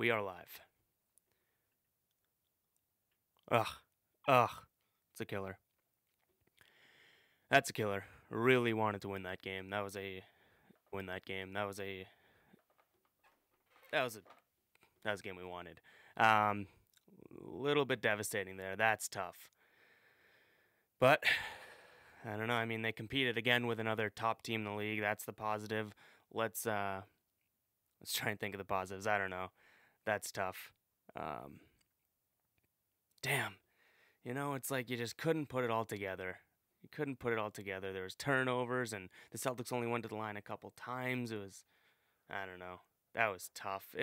We are live. Ugh. It's a killer. That's a killer. Really wanted to win that game. That was a game we wanted. Little bit devastating there. That's tough. But I don't know. I mean, they competed again with another top team in the league. That's the positive. Let's try and think of the positives. I don't know. That's tough. Damn. You know, it's like you just couldn't put it all together. You couldn't put it all together. There was turnovers, and the Celtics only went to the line a couple times. I don't know. That was tough.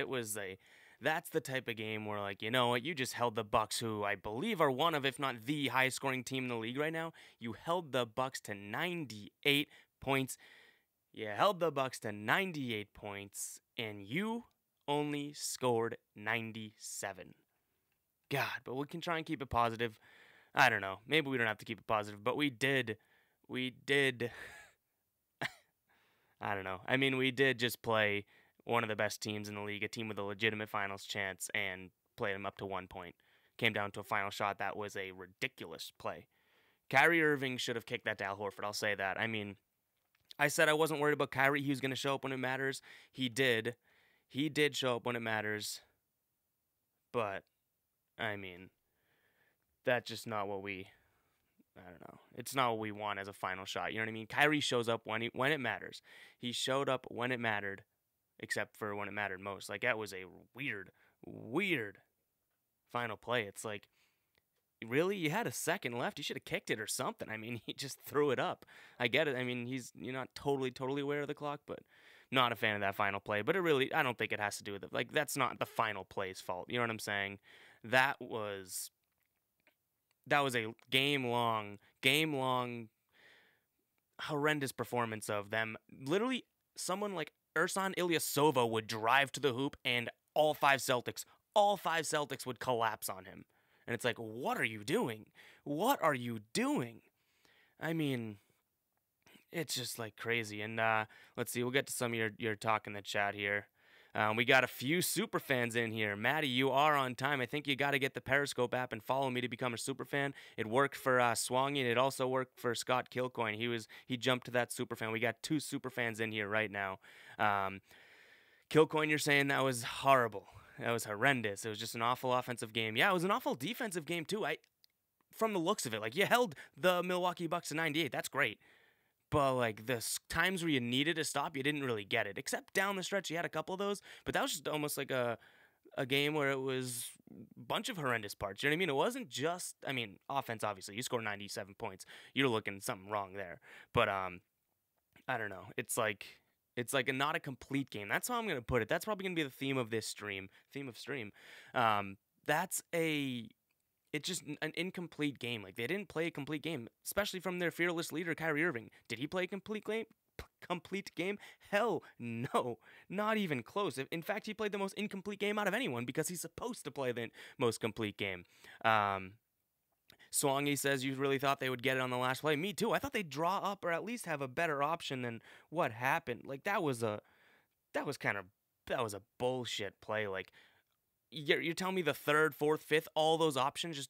That's the type of game where, like, you know what, you just held the Bucks, who I believe are one of, if not the highest scoring team in the league right now. You held the Bucks to 98 points. And you only scored 97. God, but we can try and keep it positive. I don't know. Maybe we don't have to keep it positive, but we did. I don't know. I mean, we did just play one of the best teams in the league, a team with a legitimate finals chance, and played them up to 1 point. Came down to a final shot. That was a ridiculous play. Kyrie Irving should have kicked that to Al Horford. I'll say that. I mean, I said I wasn't worried about Kyrie. He was going to show up when it matters. He did. He did show up when it matters. But I mean, that's just not what I don't know. It's not what we want as a final shot. You know what I mean? Kyrie shows up when it matters. He showed up when it mattered, except for when it mattered most. Like, that was a weird final play. It's like, really? You had a second left. You should have kicked it or something. I mean, he just threw it up. I get it. I mean, you're not totally aware of the clock, but not a fan of that final play. But I don't think it has to do with it. Like, that's not the final play's fault. You know what I'm saying? That was a game long, horrendous performance of them. Literally, someone like Ersan Ilyasova would drive to the hoop, and all five Celtics would collapse on him. And it's like, what are you doing? What are you doing? I mean, it's just like crazy. And let's see, we'll get to some of your talk in the chat here. We got a few super fans in here. Maddie, you are on time. I think you got to get the Periscope app and follow me to become a super fan. It worked for Swangy, and it also worked for Scott Kilcoyne. He jumped to that super fan. We got 2 super fans in here right now. Kilcoyne, you're saying that was horrible. That was horrendous. It was just an awful offensive game. Yeah, it was an awful defensive game too. From the looks of it, like, you held the Milwaukee Bucks to 98. That's great. But, like, the times where you needed to stop, you didn't really get it. Except down the stretch, you had a couple of those. But that was just almost like a game where it was a bunch of horrendous parts. You know what I mean? It wasn't just, I mean, offense, obviously. You score 97 points. You're looking something wrong there. But, I don't know. It's like not a complete game. That's how I'm going to put it. That's probably going to be the theme of this stream. It's just an incomplete game. Like, they didn't play a complete game, especially from their fearless leader, Kyrie Irving. Did he play a complete game? Hell no. Not even close. In fact, he played the most incomplete game out of anyone because he's supposed to play the most complete game. Swangy says you really thought they would get it on the last play. Me too. I thought they'd draw up or at least have a better option than what happened. Like, that was a bullshit play. Like, you're telling me the 3rd, 4th, 5th, all those options just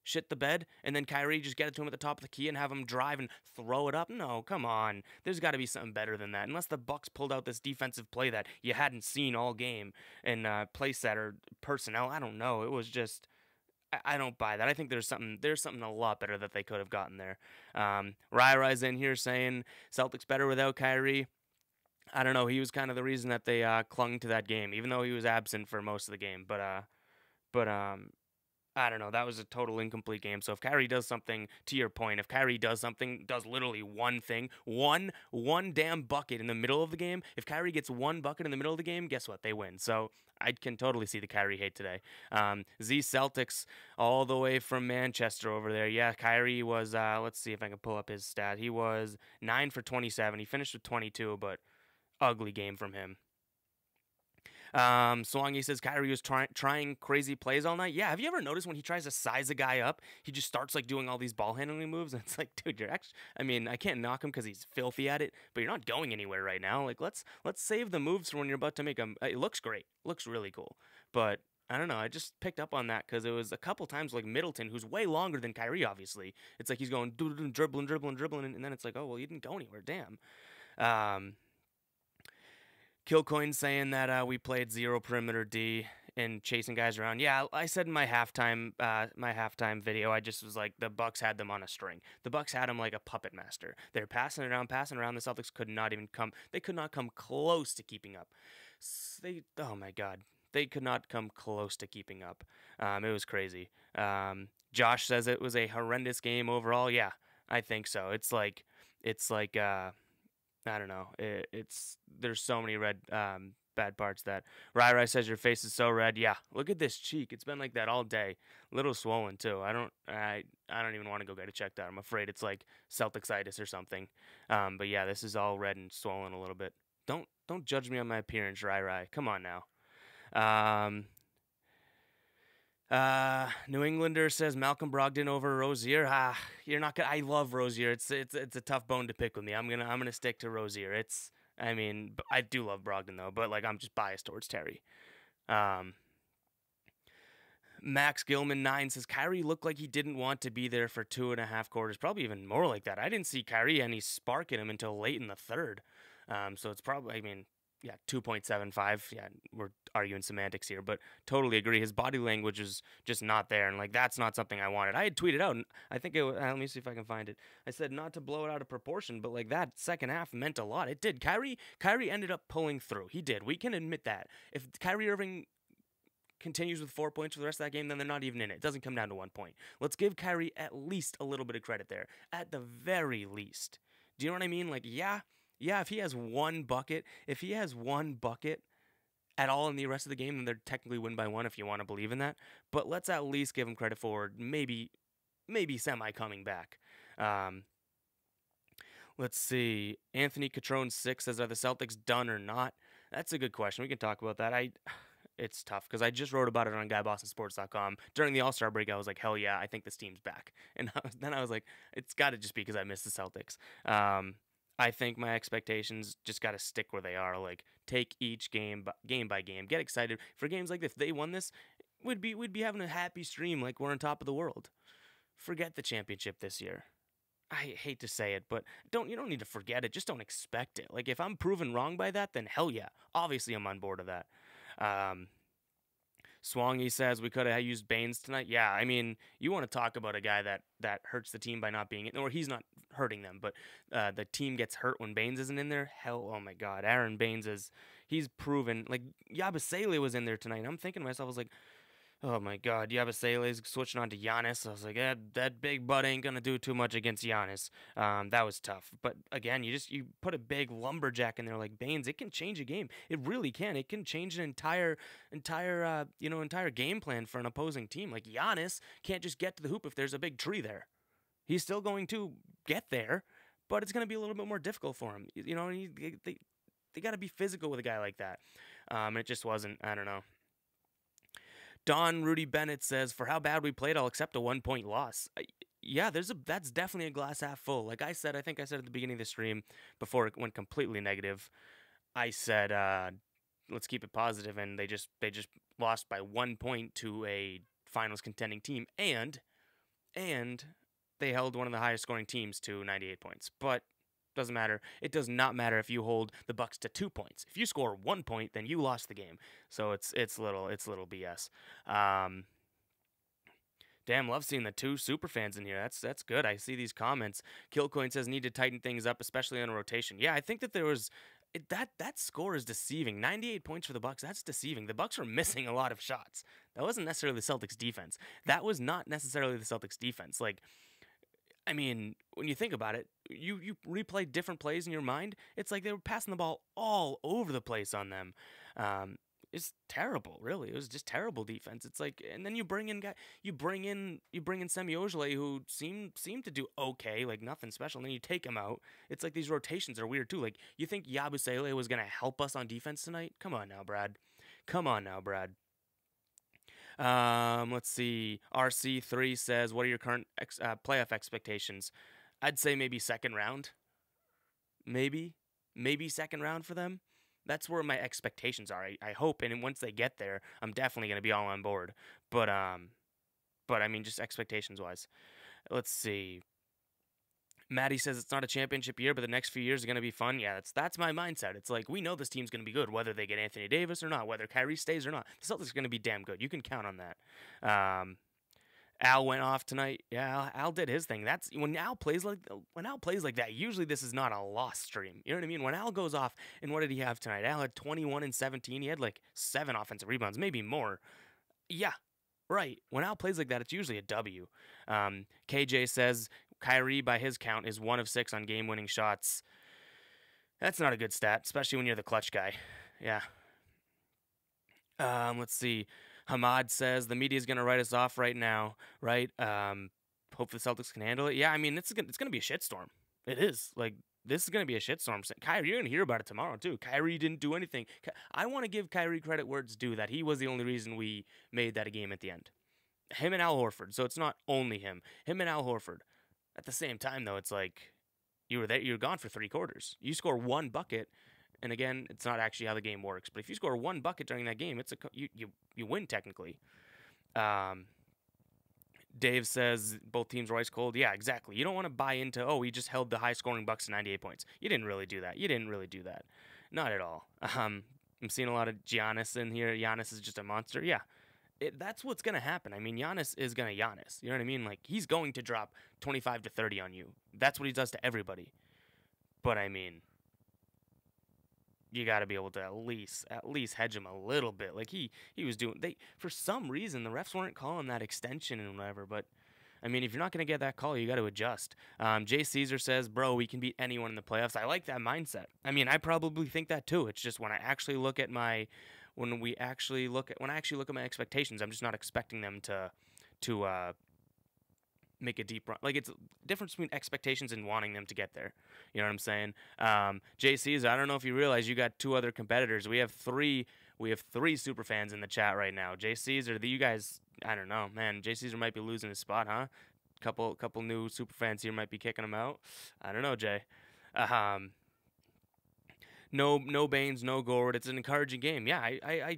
shit the bed, and then Kyrie just get it to him at the top of the key and have him drive and throw it up? No, come on. There's got to be something better than that. Unless the Bucks pulled out this defensive play that you hadn't seen all game and play set or personnel. I don't know. It was just, I don't buy that. I think there's something a lot better that they could have gotten there. Rai's in here saying Celtics better without Kyrie. I don't know. He was kind of the reason that they clung to that game, even though he was absent for most of the game. But I don't know. That was a total incomplete game. So if Kyrie does something, to your point, if Kyrie does literally one thing, one damn bucket in the middle of the game, if Kyrie gets one bucket in the middle of the game, guess what? They win. So I can totally see the Kyrie hate today. Z Celtics all the way from Manchester over there. Yeah, Kyrie was, let's see if I can pull up his stat. He was 9 for 27. He finished with 22, but ugly game from him. Swangy says Kyrie was trying crazy plays all night. Yeah, have you ever noticed when he tries to size a guy up, he just starts like doing all these ball handling moves? And it's like, dude, you're actually. I mean, I can't knock him because he's filthy at it, but you're not going anywhere right now. Like, let's save the moves for when you're about to make them. It looks great, looks really cool, but. I don't know. I just picked up on that because it was a couple times like Middleton, who's way longer than Kyrie. Obviously, it's like he's going dribbling, and then it's like, oh well, you didn't go anywhere. Damn. Um, Killcoin saying that we played zero perimeter D and chasing guys around. Yeah, I said in my halftime video, I just was like the Bucks had them on a string. The Bucks had them like a puppet master. They're passing around. The Celtics could not even come. They could not come close to keeping up. Oh my god, they could not come close to keeping up. It was crazy. Josh says it was a horrendous game overall. Yeah, I think so. It's like I don't know. There's so many bad parts that Rai says your face is so red. Yeah, look at this cheek. It's been like that all day. Little swollen too. I don't even want to go get it checked out. I'm afraid it's like Celticsitis or something. But yeah, this is all red and swollen a little bit. Don't judge me on my appearance, Rai. Come on now. New Englander says Malcolm Brogdon over Rozier. You're not gonna. I love Rozier. It's a tough bone to pick with me. I'm gonna stick to Rozier. I mean, I do love Brogdon though, but like I'm just biased towards Terry. Max Gilman 9 says Kyrie looked like he didn't want to be there for 2.5 quarters, probably even more like that. I didn't see Kyrie any spark in him until late in the third. So it's probably, I mean, yeah, 2.75. Yeah, we're arguing semantics here, but totally agree. His body language is just not there, and like that's not something I wanted. I had tweeted out, and I think let me see if I can find it. I said not to blow it out of proportion, but like that second half meant a lot. It did. Kyrie ended up pulling through. He did. We can admit that. If Kyrie Irving continues with 4 points for the rest of that game, then they're not even in it. It doesn't come down to 1 point. Let's give Kyrie at least a little bit of credit there, at the very least. Do you know what I mean? Like, yeah, if he has one bucket, at all in the rest of the game, then they're technically win by 1 if you want to believe in that. But let's at least give him credit for maybe semi coming back. Let's see. Anthony Catrone 6 says, are the Celtics done or not? That's a good question. We can talk about that. It's tough because I just wrote about it on GuyBostonSports.com. During the All-Star break, I was like, hell yeah, I think this team's back. And then I was like, it's got to just be because I missed the Celtics. I think my expectations just got to stick where they are. Like, take each game by game. Get excited for games like this. If they won this, we'd be having a happy stream like we're on top of the world. Forget the championship this year. I hate to say it, but you don't need to forget it. Just don't expect it. Like, if I'm proven wrong by that, then hell yeah. Obviously, I'm on board of that. Swangy says we could have used Baines tonight. Yeah, I mean, you want to talk about a guy that hurts the team by not being in, or he's not hurting them, but the team gets hurt when Baines isn't in there. Hell, oh my God, Aaron Baines he's proven. Like, Yabusele was in there tonight, and I'm thinking to myself, I was like, oh my God, Yabusele's switching on to Giannis. I was like, that big butt ain't gonna do too much against Giannis. That was tough. But again, you put a big lumberjack in there like Baines. It can change a game. It really can. It can change an entire game plan for an opposing team. Like Giannis can't just get to the hoop if there's a big tree there. He's still going to get there, but it's gonna be a little bit more difficult for him. You know, they got to be physical with a guy like that. And it just wasn't. I don't know. Don Rudy Bennett says, for how bad we played, I'll accept a 1 point loss. Yeah, that's definitely a glass half full. Like I think I said at the beginning of the stream before it went completely negative. I said, let's keep it positive, and they just lost by 1 point to a finals contending team, and they held one of the highest scoring teams to 98 points. But doesn't matter. It does not matter if you hold the Bucks to 2 points. If you score 1 point, then you lost the game. So it's little BS. Damn, love seeing the 2 super fans in here. That's good. I see these comments. Killcoin says need to tighten things up, especially on rotation. Yeah, I think that there was that score is deceiving. 98 points for the Bucks. That's deceiving. The Bucks were missing a lot of shots. That wasn't necessarily the Celtics defense. That was not necessarily the Celtics defense. Like, I mean, when you think about it, you replay different plays in your mind. It's like they were passing the ball all over the place on them. It's terrible, really. It was just terrible defense. It's like, and then you bring in Semi Ojeleye, who seemed to do okay, like nothing special. And then you take him out. It's like these rotations are weird too. Like, you think Yabusele was gonna help us on defense tonight? Come on now, Brad. Come on now, Brad. Let's see. RC3 says, "What are your current playoff expectations?" I'd say maybe second round. Maybe second round for them. That's where my expectations are. I hope, and once they get there, I'm definitely gonna be all on board. But I mean, just expectations wise. Let's see. Maddie says it's not a championship year, but the next few years are going to be fun. Yeah, that's my mindset. It's like we know this team's going to be good, whether they get Anthony Davis or not, whether Kyrie stays or not. The Celtics are going to be damn good. You can count on that. Al went off tonight. Yeah, Al did his thing. That's when Al plays like that. Usually this is not a loss stream. You know what I mean? When Al goes off, and what did he have tonight? Al had 21 and 17. He had like 7 offensive rebounds, maybe more. Yeah, right. When Al plays like that, it's usually a W. KJ says Kyrie, by his count, is 1 of 6 on game-winning shots. That's not a good stat, especially when you're the clutch guy. Yeah. Let's see. Hamad says the media is going to write us off right now, right? Hope the Celtics can handle it. Yeah, I mean, it's going to be a shitstorm. It is. Like, this is going to be a shitstorm. Kyrie, you're going to hear about it tomorrow, too. Kyrie didn't do anything. I want to give Kyrie credit where it's due, that he was the only reason we made that a game at the end. Him and Al Horford. So it's not only him. Him and Al Horford. At the same time, though, it's like you were there. You're gone for 3 quarters. You score 1 bucket, and again, it's not actually how the game works. But if you score 1 bucket during that game, you win technically. Dave says both teams were ice cold. Yeah, exactly. You don't want to buy into, we just held the high-scoring Bucks to 98 points. You didn't really do that. Not at all. I'm seeing a lot of Giannis in here. Giannis is just a monster. Yeah. That's what's going to happen. I mean, Giannis is going to Giannis. You know what I mean? Like, he's going to drop 25 to 30 on you. That's what he does to everybody. But, I mean, you got to be able to at least hedge him a little bit. Like, he was doing... For some reason, the refs weren't calling that extension and whatever. But, I mean, if you're not going to get that call, you got to adjust. Jay Caesar says, bro, we can beat anyone in the playoffs. I like that mindset. I mean, I probably think that, too. It's just when I actually look at my... When I actually look at my expectations, I'm just not expecting them to make a deep run. Like, it's a difference between expectations and wanting them to get there. You know what I'm saying? JC's, I don't know if you realize you got 2 other competitors. We have 3 super fans in the chat right now. JC's, or you guys, I don't know, man. JC's might be losing his spot, huh? Couple new super fans here might be kicking him out. I don't know, Jay. No Baines, no Gord. It's an encouraging game. Yeah, I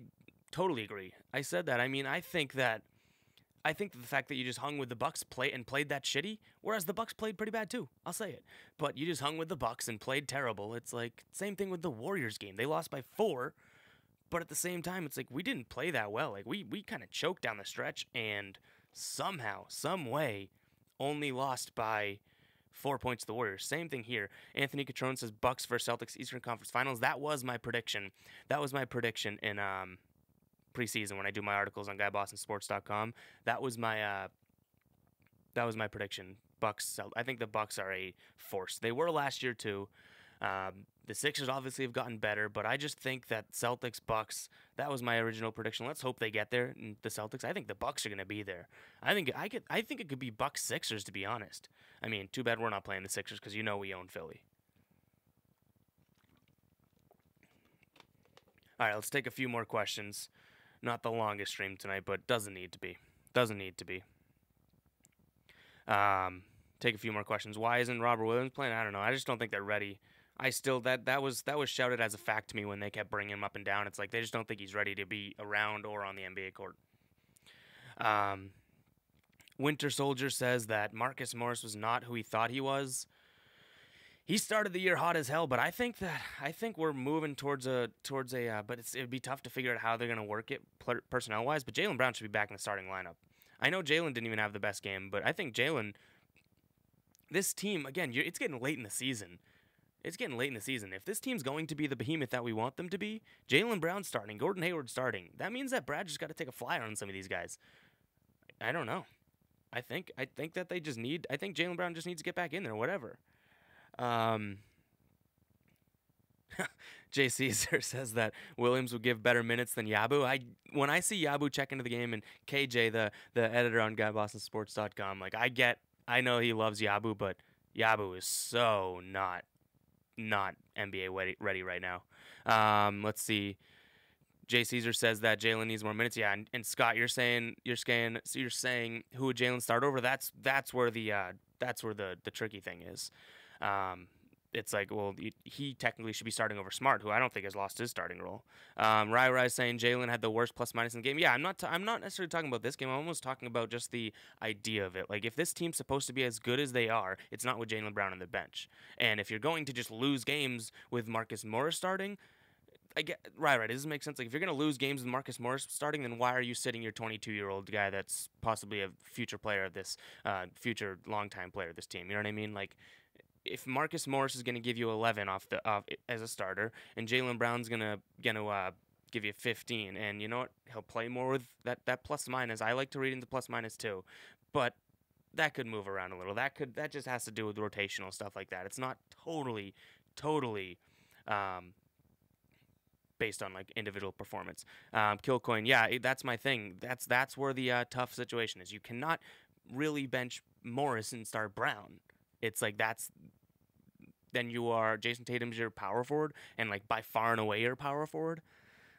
totally agree. I said that. I mean, I think the fact that you just hung with the Bucks played that shitty, whereas the Bucks played pretty bad too. I'll say it. But you just hung with the Bucks and played terrible. It's like same thing with the Warriors game. They lost by 4, but at the same time, it's like we didn't play that well. Like we kind of choked down the stretch and somehow, some way, only lost by 4 points to the Warriors. Same thing here. Anthony Catrone says Bucks versus Celtics Eastern Conference Finals. That was my prediction. In preseason when I do my articles on GuyBostonSports.com. That was my prediction. Bucks. I think the Bucks are a force. They were last year too. The Sixers obviously have gotten better, but I just think that Celtics Bucks. That was my original prediction. Let's hope they get there. And the Celtics. I think the Bucks are going to be there. I think it could be Bucks Sixers, to be honest. I mean, too bad we're not playing the Sixers because we own Philly. All right, let's take a few more questions. Not the longest stream tonight, but doesn't need to be. Take a few more questions. Why isn't Robert Williams playing? I don't know. I just don't think they're ready. I still that was shouted as a fact to me when they kept bringing him up and down. It's like they just don't think he's ready to be around or on the NBA court. Winter Soldier says that Marcus Morris was not who he thought he was. He started the year hot as hell, but I think we're moving towards a but it'd be tough to figure out how they're going to work it personnel wise. But Jaylen Brown should be back in the starting lineup. I know Jaylen didn't even have the best game, but I think Jaylen, this team again, it's getting late in the season. If this team's going to be the behemoth that we want them to be, Jaylen Brown starting, Gordon Hayward starting. That means that Brad just got to take a flyer on some of these guys. I don't know. I think that they just need. I think Jaylen Brown just needs to get back in there, whatever. Jay Caesar says that Williams would give better minutes than Yabu. When I see Yabu check into the game and KJ, the editor on GuyBostonSports.com, like I know he loves Yabu, but Yabu is so not NBA ready right now. Let's see. Jay Caesar says that Jalen needs more minutes. Yeah, and Scott, you're saying who would Jalen start over? That's where the tricky thing is. Um, it's like, well, he technically should be starting over Smart, who I don't think has lost his starting role. Rai saying Jalen had the worst plus minus in the game. Yeah, I'm not necessarily talking about this game. I'm almost talking about just the idea of it. Like, if this team's supposed to be as good as they are, it's not with Jalen Brown on the bench. And if you're going to just lose games with Marcus Morris starting, I get right. It doesn't make sense. Like, if you're gonna lose games with Marcus Morris starting, then why are you sitting your 22-year-old guy that's possibly a future player of this, future longtime player of this team? You know what I mean? Like, if Marcus Morris is gonna give you 11 off as a starter, and Jalen Brown's gonna give you 15, and you know what? He'll play more with that plus minus. I like to read into plus minus too, but that could move around a little. That just has to do with rotational stuff like that. It's not totally. Um, Based on like individual performance. Killcoin, yeah, that's my thing. That's where the tough situation is. You cannot really bench Morris and start Brown. It's like then you are Jason Tatum's your power forward, and like by far and away your power forward.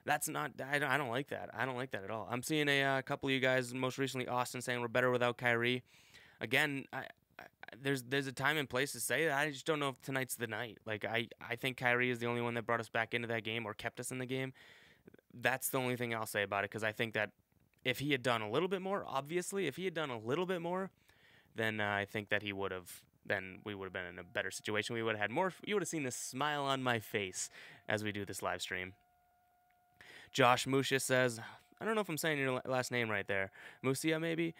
That's not. I don't like that. I don't like that at all. I'm seeing a couple of you guys, most recently Austin, saying we're better without Kyrie. Again, there's a time and place to say that. I just don't know if tonight's the night. Like, I think Kyrie is the only one that brought us back into that game or kept us in the game. That's the only thing I'll say about it, because I think that if he had done a little bit more, obviously, if he had done a little bit more, then I think that then we would have been in a better situation. We would have had more. You would have seen the smile on my face as we do this live stream. Josh Musha says, I don't know if I'm saying your last name right there. Musia, maybe?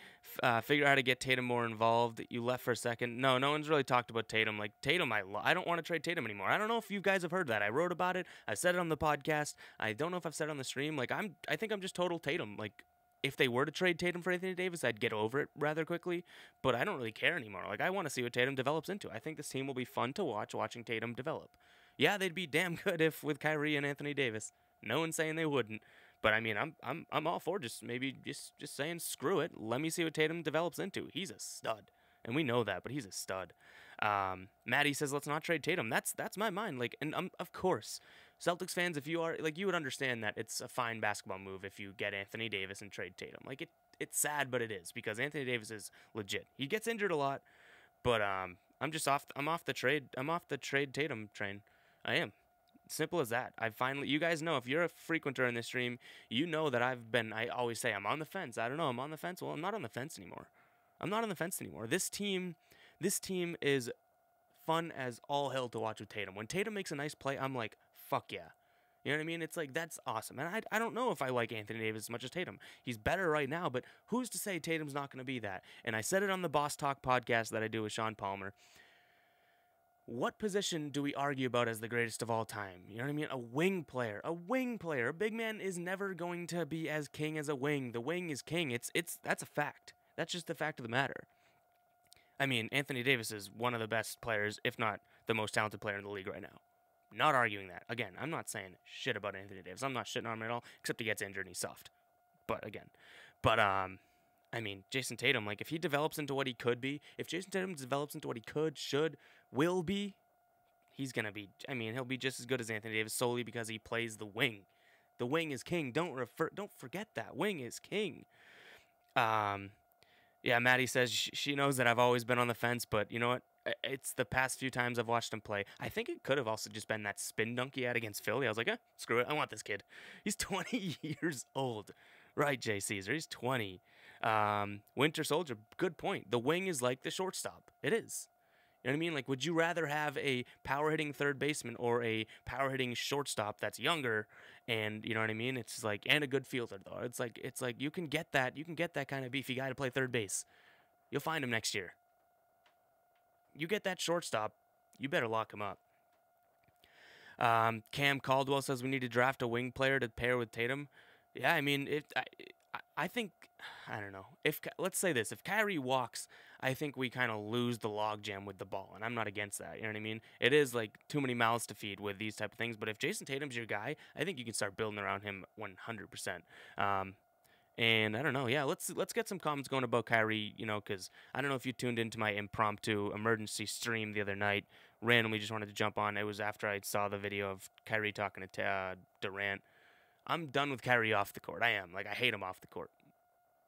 Figure out how to get Tatum more involved. You left for a second. No one's really talked about Tatum. Like, Tatum, I don't want to trade Tatum anymore. I don't know if you guys have heard that. I wrote about it. I said it on the podcast. I don't know if I've said it on the stream. Like, I think I'm just total Tatum. Like, if they were to trade Tatum for Anthony Davis, I'd get over it rather quickly. But I don't really care anymore. Like, I want to see what Tatum develops into. I think this team will be fun to watching Tatum develop. Yeah, they'd be damn good if with Kyrie and Anthony Davis. No one's saying they wouldn't. But I mean, I'm all for just saying screw it. Let me see what Tatum develops into. He's a stud, and we know that. But he's a stud. Maddie says let's not trade Tatum. That's my mind. Like, and of course, Celtics fans, if you are like, you would understand that it's a fine basketball move if you get Anthony Davis and trade Tatum. Like, it's sad, but it is, because Anthony Davis is legit. He gets injured a lot, but I'm off the trade Tatum train. I am. Simple as that. You guys know, if you're a frequenter in this stream, you know that I always say I'm on the fence. I don't know, I'm on the fence. Well, I'm not on the fence anymore. This team is fun as all hell to watch with Tatum. When Tatum makes a nice play, I'm like, fuck yeah. You know what I mean? It's like, that's awesome. And I don't know if I like Anthony Davis as much as Tatum. He's better right now, but who's to say Tatum's not going to be that? And I said it on the Boss Talk podcast that I do with Sean Palmer. What position do we argue about as the greatest of all time? You know what I mean? A wing player. A big man is never going to be as king as a wing. The wing is king. That's a fact. That's just the fact of the matter. I mean, Anthony Davis is one of the best players, if not the most talented player in the league right now. Not arguing that. Again, I'm not saying shit about Anthony Davis. I'm not shitting on him at all, except he gets injured and he's soft. I mean, Jason Tatum, like, if he develops into what he could be, if Jason Tatum develops into what he could, should, will be, he's going to be, he'll be just as good as Anthony Davis solely because he plays the wing. The wing is king. Don't forget that. Wing is king. Yeah, Maddie says she knows that I've always been on the fence, but you know what? It's the past few times I've watched him play. I think it could have also just been that spin dunk he had against Philly. I was like, screw it. I want this kid. He's 20 years old. Right, Jay Caesar. He's 20. Winter Soldier, good point. The wing is like the shortstop. It is. You know what I mean? Like, would you rather have a power-hitting third baseman or a power-hitting shortstop that's younger? And you know what I mean? It's like, and a good fielder though. It's like you can get that kind of beefy guy to play third base. You'll find him next year. You get that shortstop, you better lock him up. Cam Caldwell says we need to draft a wing player to pair with Tatum. Yeah, I mean, I think, I don't know. Let's say this, if Kyrie walks, I think we kind of lose the logjam with the ball, and I'm not against that. You know what I mean? It is like too many mouths to feed with these type of things. But if Jason Tatum's your guy, I think you can start building around him 100%. And I don't know. Yeah, let's get some comments going about Kyrie. You know, because I don't know if you tuned into my impromptu emergency stream the other night. Randomly just wanted to jump on. It was after I saw the video of Kyrie talking to Durant. I'm done with Kyrie off the court. I am. Like, I hate him off the court.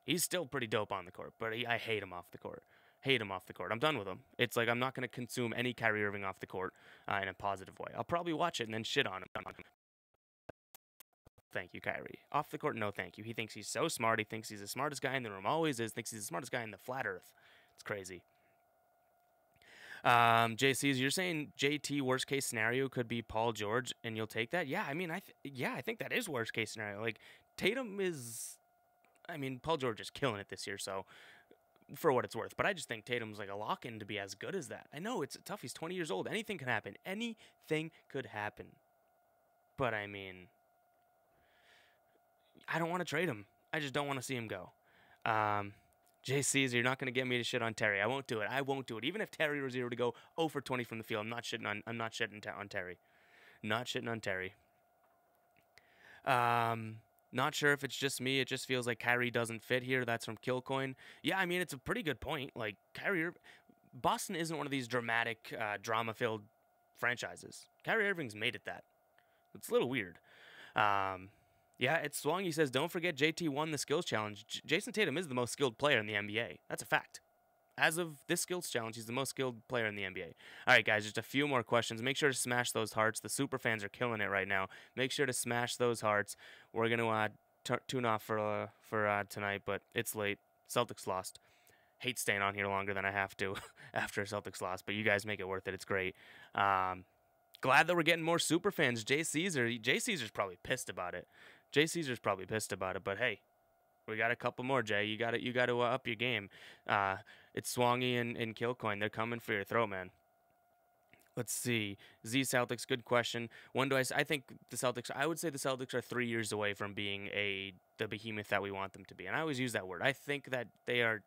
He's still pretty dope on the court, but I hate him off the court. Hate him off the court. I'm done with him. It's like I'm not going to consume any Kyrie Irving off the court in a positive way. I'll probably watch it and then shit on him. Thank you, Kyrie. Off the court, no thank you. He thinks he's so smart. He thinks he's the smartest guy in the room. Always is. Thinks he's the smartest guy in the flat earth. It's crazy. JC's, you're saying JT worst case scenario could be Paul George, and you'll take that? Yeah, I mean, I think that is worst case scenario. Like, Tatum is, I mean, Paul George is killing it this year, so for what it's worth. But I just think Tatum's like a lock-in to be as good as that. I know it's tough. He's 20 years old. Anything can happen. Anything could happen. But I mean, I don't want to trade him. I just don't want to see him go. JC's, you're not going to get me to shit on Terry. I won't do it. I won't do it. Even if Terry Rozier to go 0 for 20 from the field, I'm not shitting on Terry. Not shitting on Terry. Not sure if it's just me. It just feels like Kyrie doesn't fit here. That's from Killcoin. Yeah, I mean, it's a pretty good point. Like, Boston isn't one of these dramatic, drama-filled franchises. Kyrie Irving's made it that. It's a little weird. Yeah, it's Swong. He says, don't forget JT won the skills challenge. Jason Tatum is the most skilled player in the NBA. That's a fact. As of this skills challenge, he's the most skilled player in the NBA. All right, guys, just a few more questions. Make sure to smash those hearts. The super fans are killing it right now. Make sure to smash those hearts. We're going to tune off for tonight, but it's late. Celtics lost. Hate staying on here longer than I have to after Celtics lost, but you guys make it worth it. It's great. Glad that we're getting more super fans. Jay Caesar's probably pissed about it. But hey, we got a couple more, Jay. You got to up your game. It's Swangy and Killcoin. They're coming for your throat, man. Let's see. Z Celtics, good question. I think the Celtics, I would say the Celtics are 3 years away from being the behemoth that we want them to be. And I always use that word. I think that they are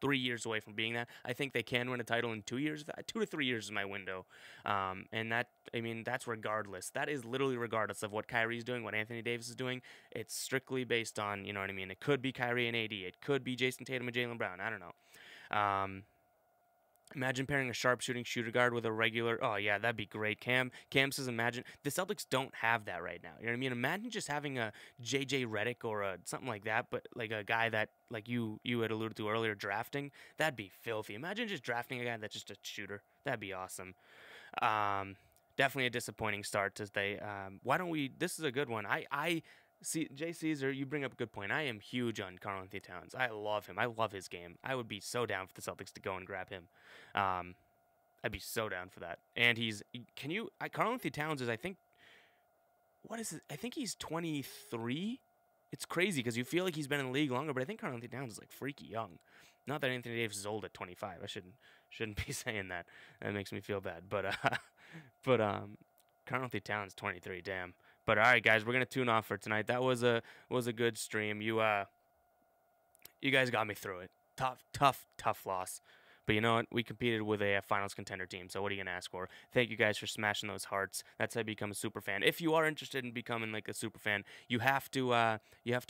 3 years away from being that. I think they can win a title in 2 years. 2 to 3 years is my window. And that's regardless. That is literally regardless of what Kyrie's doing, what Anthony Davis is doing. It's strictly based on, you know what I mean? It could be Kyrie and AD. It could be Jason Tatum and Jaylen Brown. I don't know. Imagine pairing a sharpshooting shooter guard with a regular. Oh, yeah, that'd be great. Cam says, imagine. The Celtics don't have that right now. You know what I mean? Imagine just having a JJ Redick or something like that, but like a guy that, like you had alluded to earlier, drafting. That'd be filthy. Imagine just drafting a guy that's just a shooter. That'd be awesome. Definitely a disappointing start to they. Why don't we? This is a good one. See, Jay Caesar, you bring up a good point. I am huge on Karl-Anthony Towns. I love him. I love his game. I would be so down for the Celtics to go and grab him. I'd be so down for that. And Karl-Anthony Towns is, I think, what is it? I think he's 23. It's crazy because you feel like he's been in the league longer, but I think Karl-Anthony Towns is like freaky young. Not that Anthony Davis is old at 25. I shouldn't be saying that. That makes me feel bad. But Karl-Anthony Towns 23. Damn. But all right, guys, we're gonna tune off for tonight. That was a good stream. You guys got me through it. Tough loss. But you know what? We competed with a finals contender team. So what are you gonna ask for? Thank you guys for smashing those hearts. That's how you become a super fan. If you are interested in becoming like a super fan, you have to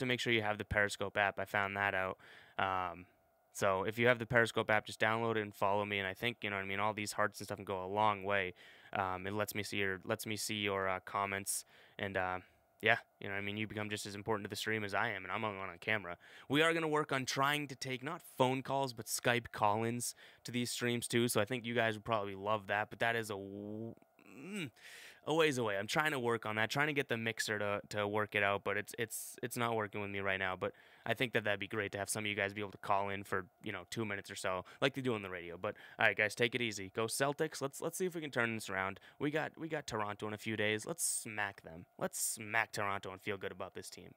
make sure you have the Periscope app. I found that out. So if you have the Periscope app, just download it and follow me. And I think, you know what I mean, all these hearts and stuff can go a long way. It lets me see your comments, and yeah, you know what I mean, you become just as important to the stream as I am, and I'm on camera. We are going to work on trying to take not phone calls but Skype call-ins to these streams too, so I think you guys would probably love that, but that is a ways away. I'm trying to work on that, trying to get the mixer to work it out, but it's not working with me right now. But I think that'd be great to have some of you guys be able to call in for 2 minutes or so, like they do on the radio. But all right, guys, take it easy. Go Celtics. Let's see if we can turn this around. We got Toronto in a few days. Let's smack them. Let's smack Toronto and feel good about this team.